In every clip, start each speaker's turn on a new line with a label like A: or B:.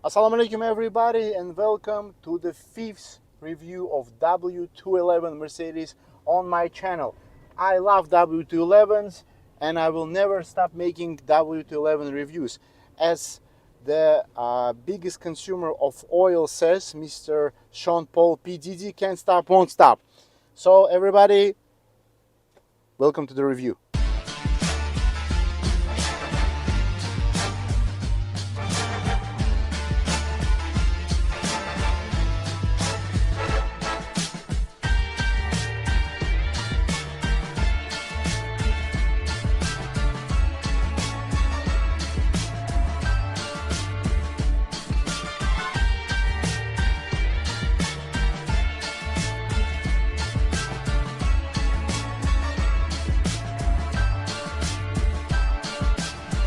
A: Assalamu alaikum everybody, and welcome to the fifth review of W211 Mercedes on my channel. I love W211s and I will never stop making W211 reviews. As the biggest consumer of oil says, Mr. Sean Paul P. Diddy, can't stop, won't stop. So everybody, welcome to the review.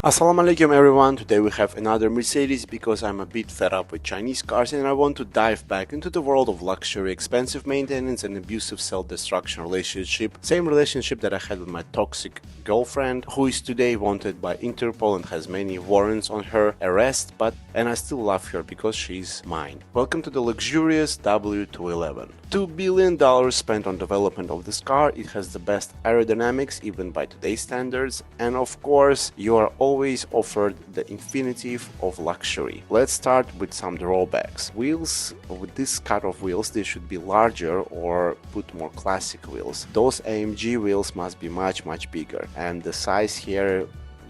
A: Assalamu alaikum everyone, today we have another Mercedes because I'm a bit fed up with Chinese cars and I want to dive back into the world of luxury, expensive maintenance and abusive self-destruction relationship. Same relationship that I had with my toxic girlfriend, who is today wanted by Interpol and has many warrants on her arrest, and I still love her because she's mine. Welcome to the luxurious W211. $2 billion spent on development of this car, it has the best aerodynamics even by today's standards, and of course you are always offered the infinitive of luxury. Let's start with some drawbacks. Wheels, with this cut of wheels, they should be larger or put more classic wheels. Those AMG wheels must be much bigger, and the size here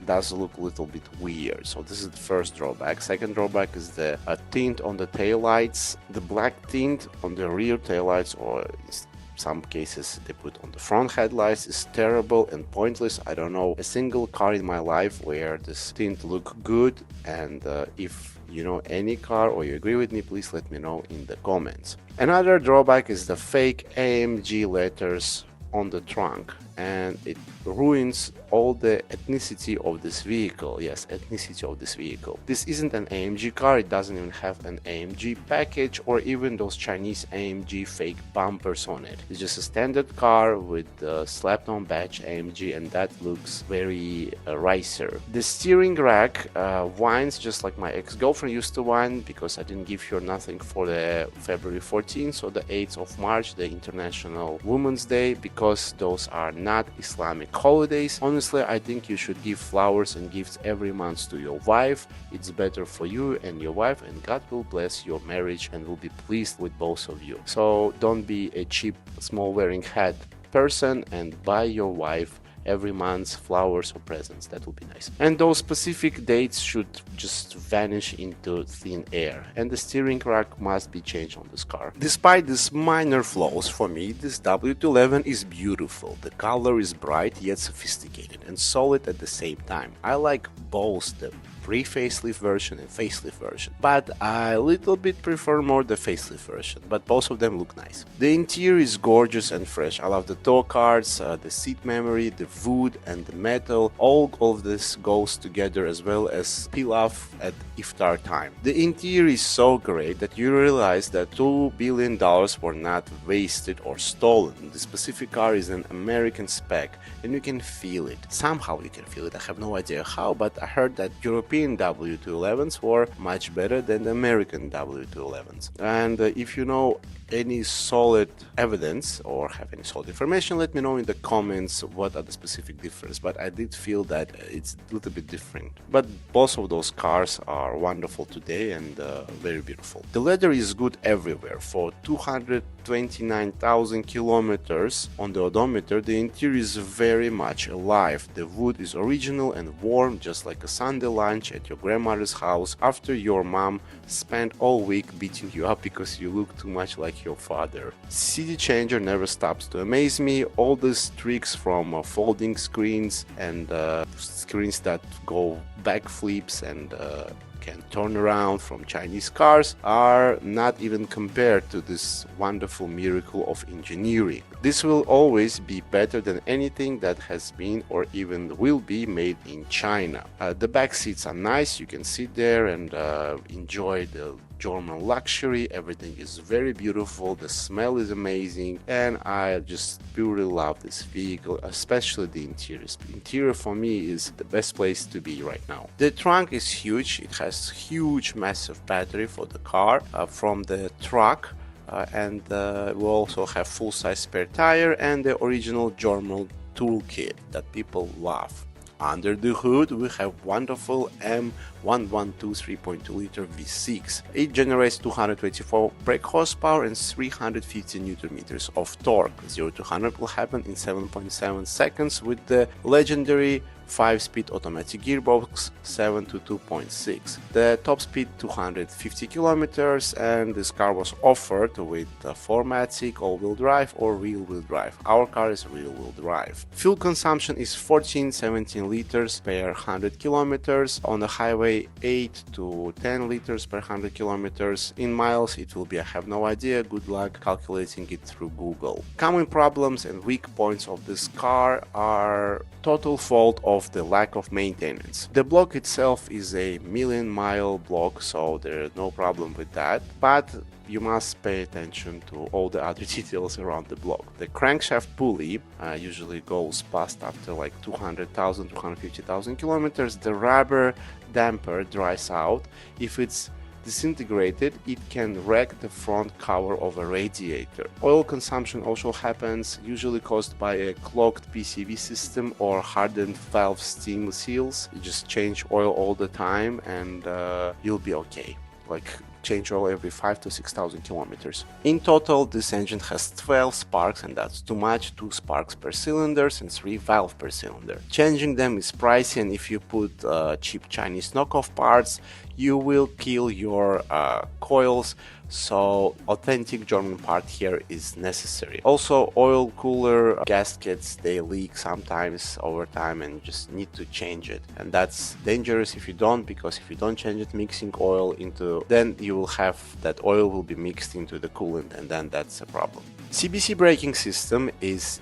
A: does look a little bit weird. So this is the first drawback. Second drawback is the tint on the taillights. The black tint on the rear taillights, or in some cases they put on the front headlights, is terrible and pointless. I don't know a single car in my life where this tint look good, and if you know any car or you agree with me, please let me know in the comments. Another drawback is the fake AMG letters on the trunk, and it ruins all the ethnicity of this vehicle. Yes, ethnicity of this vehicle. This isn't an AMG car, it doesn't even have an AMG package or even those Chinese AMG fake bumpers on it. It's just a standard car with the slapped on badge AMG, and that looks very racer. The steering rack whines just like my ex-girlfriend used to whine because I didn't give her nothing for the February 14th, so the 8th of March, the International Women's Day, because those are not Islamic holidays. Honestly, I think you should give flowers and gifts every month to your wife. It's better for you and your wife, and God will bless your marriage and will be pleased with both of you. So don't be a cheap, small wearing hat person and buy your wife every month flowers or presents. That would be nice. And those specific dates should just vanish into thin air, and the steering rack must be changed on this car. Despite these minor flaws, for me this W211 is beautiful. The color is bright yet sophisticated and solid at the same time. I like both the pre-facelift version and facelift version, but I a little bit prefer more the facelift version, but both of them look nice. The interior is gorgeous and fresh. I love the toe cards, the seat memory, the wood and the metal. All of this goes together, as well as pilaf at iftar time. The interior is so great that you realize that $2 billion were not wasted or stolen. The specific car is an American spec and you can feel it. Somehow you can feel it. I have no idea how, but I heard that European W211s were much better than the American W211s. And if you know any solid evidence or have any solid information, let me know in the comments what are the specific difference, but I did feel that it's a little bit different. But both of those cars are wonderful today and very beautiful. The leather is good everywhere. For 229,000 kilometers on the odometer, the interior is very much alive. The wood is original and warm, just like a Sunday lunch at your grandmother's house after your mom spent all week beating you up because you look too much like your father. CD changer never stops to amaze me. All these tricks from folding screens and screens that go backflips and can turn around from Chinese cars are not even compared to this wonderful miracle of engineering. This will always be better than anything that has been or even will be made in China. The back seats are nice, you can sit there and enjoy the German luxury. Everything is very beautiful, the smell is amazing, and I just purely love this vehicle, especially the interior. The interior for me is the best place to be right now. The trunk is huge, it has has huge massive battery for the car from the truck. And we also have full-size spare tire and the original German toolkit that people love. Under the hood, we have wonderful M112 3.2 liter V6. It generates 224 brake horsepower and 350 Newton meters of torque. 0 to 100 will happen in 7.7 seconds with the legendary 5-speed automatic gearbox 7 to 2.6. The top speed 250 kilometers, and this car was offered with 4MATIC all-wheel drive or rear-wheel drive. Our car is rear-wheel drive. Fuel consumption is 14-17 liters per 100 kilometers. On the highway 8 to 10 liters per 100 kilometers. In miles it will be, I have no idea, good luck calculating it through Google. Common problems and weak points of this car are total fault of the lack of maintenance. The block itself is a million-mile block, so there's no problem with that, but you must pay attention to all the other details around the block. The crankshaft pulley usually goes past after like 200,000, 250,000 kilometers. The rubber damper dries out. If it's disintegrated, it can wreck the front cover of a radiator. Oil consumption also happens, usually caused by a clogged PCV system or hardened valve steam seals. You just change oil all the time and you'll be okay. Like change oil every 5 to 6,000 kilometers. In total, this engine has 12 sparks, and that's too much. 2 sparks per cylinder and 3 valves per cylinder. Changing them is pricey, and if you put cheap Chinese knockoff parts, you will kill your coils. So authentic German part here is necessary. Also, oil cooler gaskets, they leak sometimes over time and you just need to change it. And that's dangerous if you don't, because if you don't change it, mixing oil into, then you will have that oil will be mixed into the coolant, and then that's a problem. CBC braking system is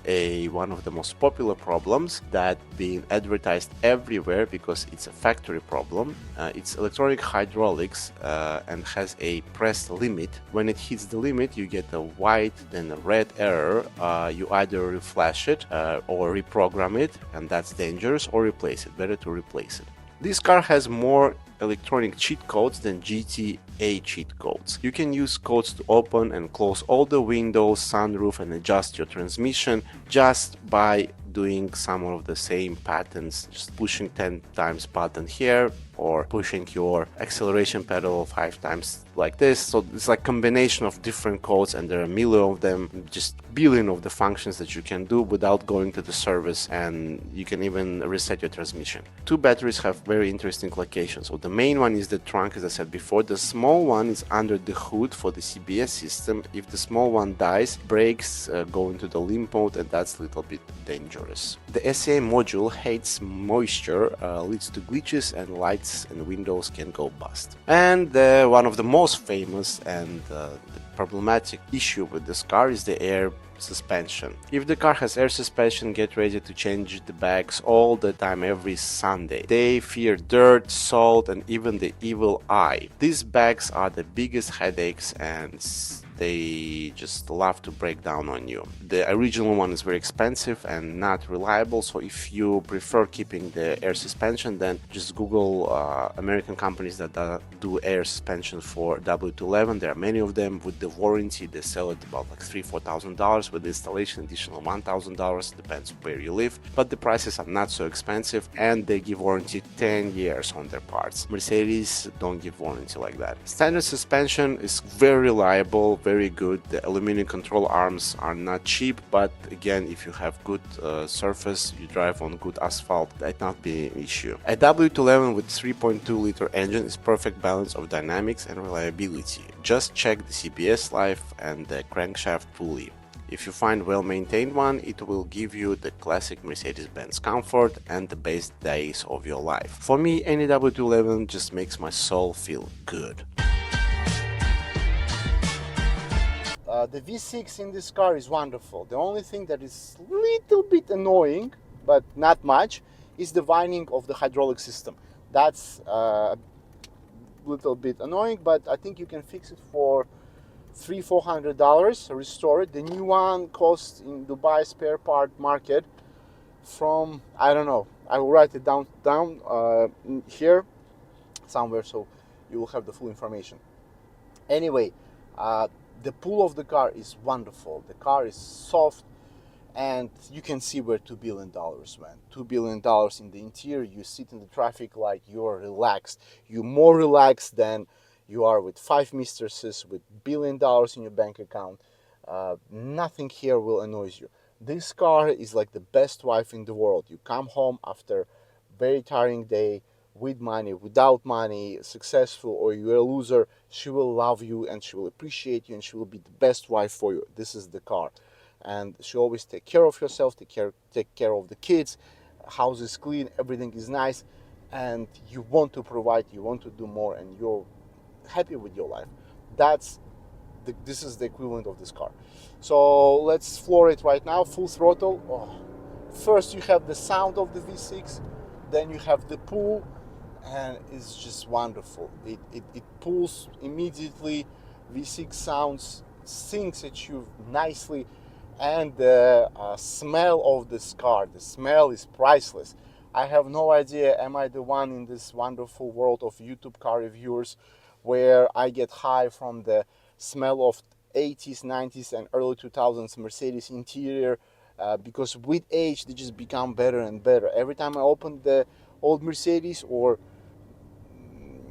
A: one of the most popular problems that being advertised everywhere because it's a factory problem. It's electronic hydraulics and has a press limit. When it hits the limit, you get a white then a red error. You either reflash it or reprogram it, and that's dangerous, or replace it. Better to replace it. This car has more electronic cheat codes than GTA cheat codes. You can use codes to open and close all the windows, sunroof, and adjust your transmission just by doing some of the same patterns, just pushing 10 times button here or pushing your acceleration pedal 5 times like this. So it's like combination of different codes, and there are a million of them, just billion of the functions that you can do without going to the service, and you can even reset your transmission. 2 batteries have very interesting locations. So the main one is the trunk, as I said before. The small one is under the hood for the CBS system. If the small one dies, brakes go into the limp mode, and that's a little bit dangerous. The SAA module hates moisture, leads to glitches, and lights and windows can go bust. And one of the most famous and the problematic issue with this car is the air suspension. If the car has air suspension, get ready to change the bags all the time, every Sunday. They fear dirt, salt, and even the evil eye. These bags are the biggest headaches, and they just love to break down on you. The original one is very expensive and not reliable, so if you prefer keeping the air suspension, then just Google American companies that do air suspension for W211. There are many of them with the warranty. They sell it about like $3,000-$4,000 with installation, additional $1,000, depends where you live, but the prices are not so expensive, and they give warranty 10 years on their parts. Mercedes don't give warranty like that. Standard suspension is very reliable, very good. The aluminum control arms are not cheap, but again, if you have good surface, you drive on good asphalt, that not be an issue. A W211 with 3.2 liter engine is perfect balance of dynamics and reliability. Just check the CBS life and the crankshaft pulley. If you find well-maintained one, it will give you the classic Mercedes-Benz comfort and the best days of your life. For me, any W211 just makes my soul feel good. The V6 in this car is wonderful. The only thing that is a little bit annoying, but not much, is the winding of the hydraulic system. That's a little bit annoying, but I think you can fix it for $300-$400, restore it. The new one costs in Dubai spare part market from, I don't know, I will write it down here somewhere, so you will have the full information. Anyway, the pull of the car is wonderful. The car is soft, and you can see where $2 billion went. $2 billion in the interior. You sit in the traffic like you're relaxed. You're more relaxed than you are with 5 mistresses, with $1 billion in your bank account. Nothing here will annoy you. This car is like the best wife in the world. You come home after a very tiring day, with money, without money, successful, or you're a loser, she will love you and she will appreciate you and she will be the best wife for you. This is the car. And she always take care of herself, take care of the kids, house is clean, everything is nice, and you want to provide, you want to do more, and you're happy with your life. This is the equivalent of this car. So let's floor it right now, full throttle. First you have the sound of the V6, then you have the pull, and it's just wonderful. It pulls immediately. V6 sounds, sings at you nicely, and the smell of this car, the smell is priceless. I have no idea, am I the one in this wonderful world of YouTube car reviewers where I get high from the smell of 80s, 90s and early 2000s Mercedes interior, because with age they just become better and better. Every time I open the old Mercedes or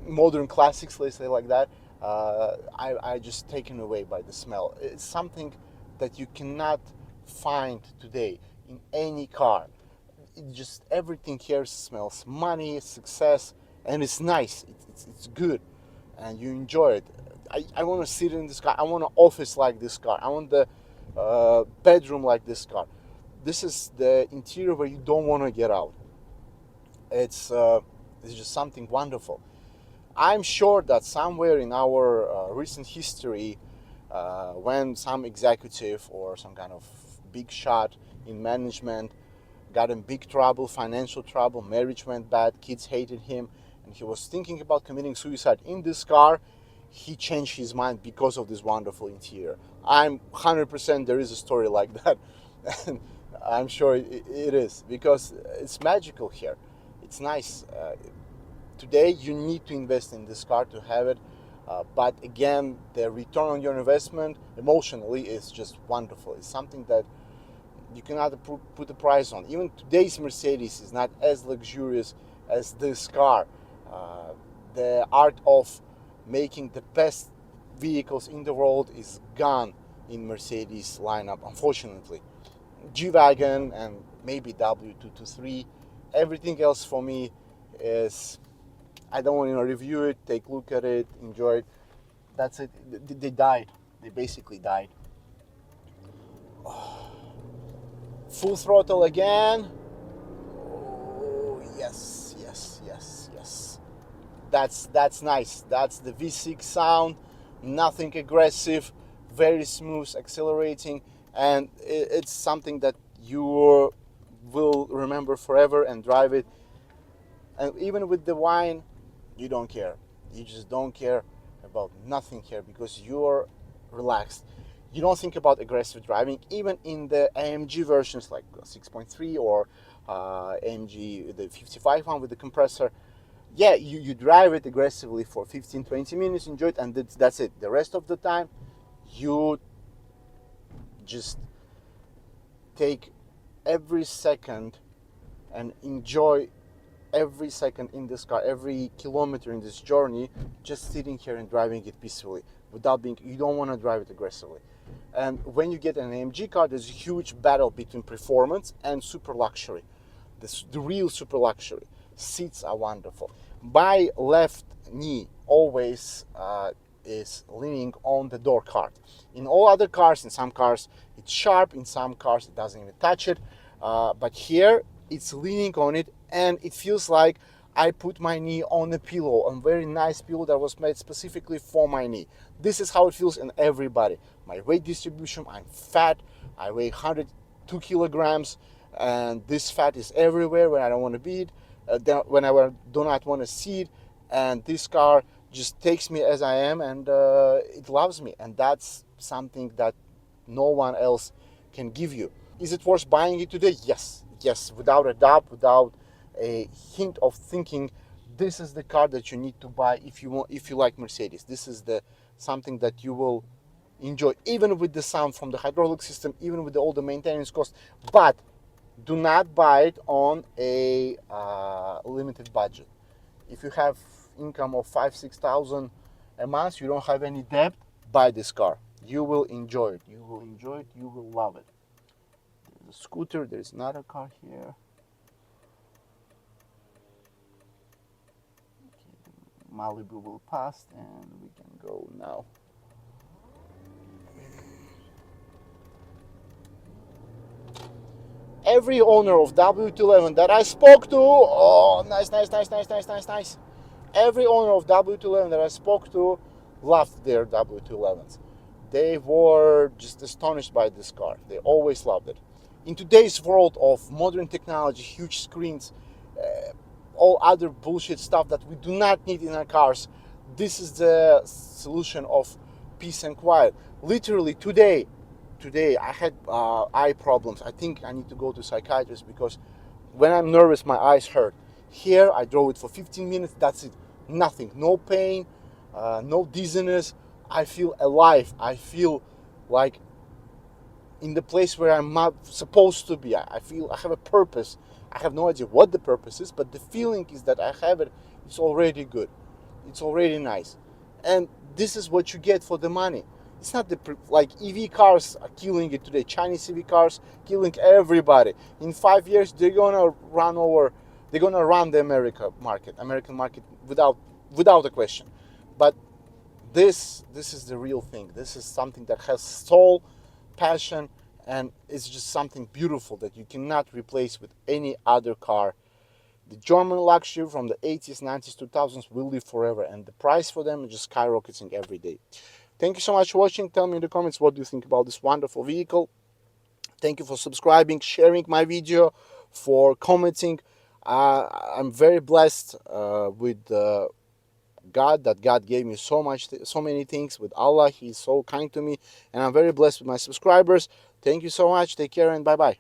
A: modern classics, let's say like that, I just taken away by the smell. It's something that you cannot find today in any car. Everything here smells money, success, and it's nice. It's good, and you enjoy it. I want to sit in this car. I want an office like this car. I want the bedroom like this car. This is the interior where you don't want to get out. It's just something wonderful. I'm sure that somewhere in our recent history, when some executive or some kind of big shot in management got in big trouble, financial trouble, marriage went bad, kids hated him, and he was thinking about committing suicide in this car, he changed his mind because of this wonderful interior. I'm 100% there is a story like that. And I'm sure it is, because it's magical here. It's nice. Today you need to invest in this car to have it, but again, the return on your investment emotionally is just wonderful. It's something that you cannot put a price on. Even today's Mercedes is not as luxurious as this car. The art of making the best vehicles in the world is gone in Mercedes lineup, unfortunately. G-Wagon and maybe W223. Everything else for me is, I don't want to review it, take a look at it, enjoy it. That's it. They died. They basically died. Full throttle again. Oh, yes, yes, yes, yes. That's nice. That's the V6 sound. Nothing aggressive, very smooth, accelerating, and it's something that you will remember forever and drive it. And even with the wine, you don't care. You just don't care about nothing here because you're relaxed. You don't think about aggressive driving. Even in the AMG versions like 6.3 or AMG, the 55 one with the compressor, yeah, you drive it aggressively for 15-20 minutes, enjoy it, and that's it. The rest of the time, you just take every second and enjoy every second in this car, every kilometer in this journey, just sitting here and driving it peacefully without being, you don't want to drive it aggressively. And when you get an AMG car, there's a huge battle between performance and super luxury. The real super luxury. Seats are wonderful. My left knee always is leaning on the door card. In all other cars, in some cars it's sharp, in some cars it doesn't even touch it, but here it's leaning on it, and it feels like I put my knee on a pillow, a very nice pillow that was made specifically for my knee. This is how it feels in everybody. My weight distribution, I'm fat, I weigh 102 kilograms, and this fat is everywhere when I don't want to be it, when I do not want to see it, and this car just takes me as I am, and it loves me, and that's something that no one else can give you. Is it worth buying it today? Yes, yes, without a doubt, without a hint of thinking. this is the car that you need to buy if you want, if you like Mercedes. This is the something that you will enjoy, even with the sound from the hydraulic system, even with all the maintenance costs. But do not buy it on a limited budget. If you have income of 5,000-6,000 a month, you don't have any debt, buy this car. You will enjoy it. You will enjoy it. You will love it. There's a scooter. There's another car here. Okay, Malibu will pass, and we can go now. Every owner of W211 that I spoke to, oh, nice, nice, nice, nice, nice, nice, nice. Every owner of W211 that I spoke to loved their W211s. They were just astonished by this car. They always loved it. In today's world of modern technology, huge screens, all other bullshit stuff that we do not need in our cars, this is the solution of peace and quiet. Literally today I had eye problems. I think I need to go to psychiatrist because when I'm nervous, my eyes hurt. Here, I drove it for 15 minutes. That's it. Nothing. No pain, no dizziness. I feel alive. I feel like in the place where I'm not supposed to be. I feel I have a purpose. I have no idea what the purpose is, but the feeling is that I have it. It's already good. It's already nice. And this is what you get for the money. It's not like EV cars are killing it today. Chinese EV cars killing everybody. In 5 years, they're gonna run over. They're gonna run the American market without a question. But this is the real thing. This is something that has soul, passion, and it's just something beautiful that you cannot replace with any other car. The German luxury from the 80s, 90s, 2000s will live forever, and the price for them is just skyrocketing every day. Thank you so much for watching. Tell me in the comments what do you think about this wonderful vehicle. Thank you for subscribing, sharing my video, for commenting. I'm very blessed with God, that God gave me so many things. With Allah, He's so kind to me, and I'm very blessed with my subscribers. Thank you so much. Take care and bye-bye.